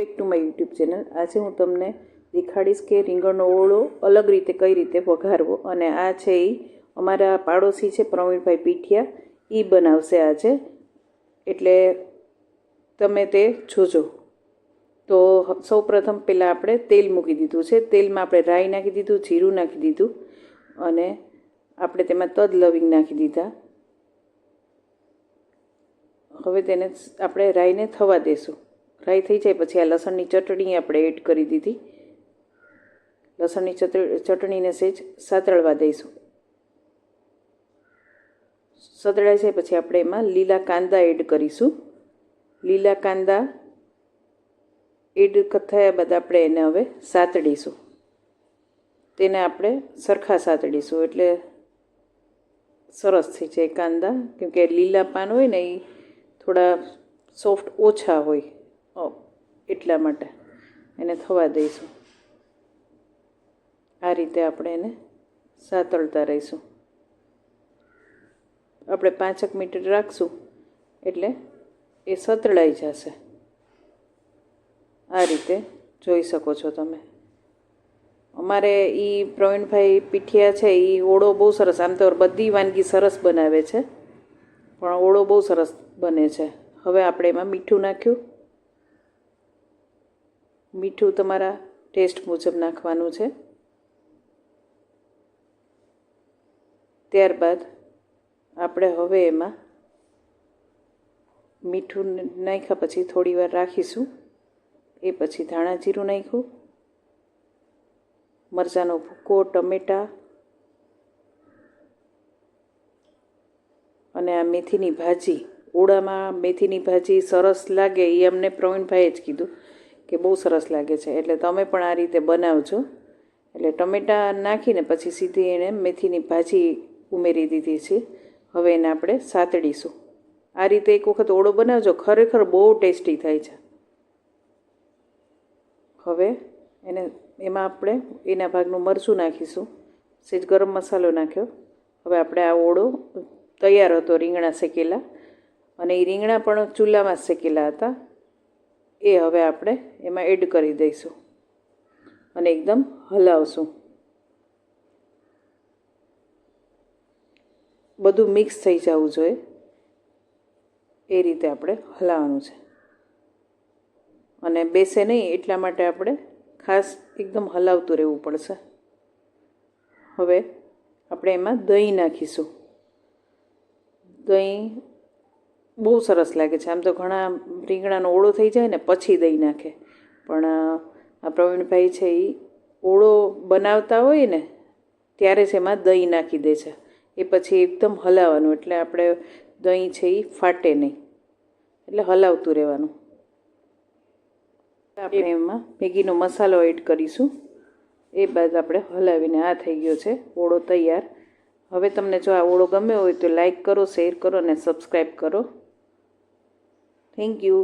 Back to my YouTube channel. આજે હું તમને દેખાડીશ કે રીંગણનો ઓળો અલગ રીતે કઈ રીતે વઘારવો। અને આ છે એ અમારા પાડોશી છે પ્રવીણભાઈ પીઠિયા, એ બનાવશે આજે, એટલે તમે તે જોજો। તો સૌપ્રથમ પહેલાં આપણે તેલ મૂકી દીધું છે। તેલમાં આપણે રાઈ નાખી દીધું, જીરું નાખી દીધું અને આપણે તેમાં તજ લવિંગ નાખી દીધા। હવે તેને આપણે રાઈને થવા દેશું। રાઈ થઈ જાય પછી આ લસણની ચટણી આપણે એડ કરી દીધી। લસણની ચટણીને સહેજ સાતળવા દઈશું। સતળાઈ જાય પછી આપણે એમાં લીલા કાંદા એડ કરીશું। લીલા કાંદા એડ થયા બાદ આપણે એને હવે સાતળીશું। તેને આપણે સરખા સાતળીશું એટલે સરસ થઈ જાય કાંદા, કેમકે લીલા પાન હોય ને એ થોડા સોફ્ટ ઓછા હોય, એટલા માટે એને થવા દઈશું। આ રીતે આપણે એને સાતળતા રહીશું। આપણે 5 મિનિટ રાખશું એટલે એ સતળાઈ જશે। આ રીતે જોઈ શકો છો તમે। અમારે એ પ્રવીણભાઈ પીઠિયા છે એ ઓળો બહુ સરસ, આમ તો બધી વાનગી સરસ બનાવે છે, પણ ઓળો બહુ સરસ બને છે। હવે આપણે એમાં મીઠું નાખ્યું। મીઠું તમારા ટેસ્ટ મુજબ નાખવાનું છે। ત્યારબાદ આપણે હવે એમાં મીઠું નાખ્યા પછી થોડી વાર રાખીશું। એ પછી ધાણા જીરું નાખ્યું, મરચાંનો ભૂકો, ટમેટાં અને આ મેથીની ભાજી। ઓળામાં મેથીની ભાજી સરસ લાગે એ અમને પ્રવીણભાઈએ જ કીધું કે બહુ સરસ લાગે છે, એટલે તમે પણ આ રીતે બનાવજો। એટલે ટમેટાં નાખીને પછી સીધી એણે મેથીની ભાજી ઉમેરી દીધી છે। હવે એને આપણે સાતળીશું। આ રીતે એક વખત ઓળો બનાવજો, ખરેખર બહુ ટેસ્ટી થાય છે। હવે એમાં આપણે એના ભાગનું મરચું નાખીશું, સહેજ ગરમ મસાલો નાખ્યો। હવે આપણે આ ઓળો તૈયાર હતો રીંગણા શેકેલા, અને એ રીંગણા પણ ચૂલામાં શેકેલા હતા, એ હવે આપણે એમાં એડ કરી દઈશું અને એકદમ હલાવશું। બધું મિક્સ થઈ જવું જોઈએ એ રીતે આપણે હલાવવાનું છે, અને બેસે નહીં એટલા માટે આપણે ખાસ એકદમ હલાવતું રહેવું પડશે। હવે આપણે એમાં દહીં નાખીશું। દહીં બહુ સરસ લાગે છે। આમ તો ઘણા રીંગણાનો ઓળો થઈ જાય ને પછી દહીં નાખે, પણ આ પ્રવીણભાઈ છે એ ઓળો બનાવતા હોય ને ત્યારે જ એમાં દહીં નાખી દે છે। એ પછી એકદમ હલાવવાનું, એટલે આપણે દહીં છે એ ફાટે નહીં, એટલે હલાવતું રહેવાનું। આપણે એમાં મેગીનો મસાલો એડ કરીશું। એ બાદ આપણે હલાવીને આ થઈ ગયો છે ઓળો તૈયાર। હવે તમને જો આ ઓળો ગમ્યો હોય તો લાઈક કરો, શેર કરો અને સબસ્ક્રાઈબ કરો। Thank you.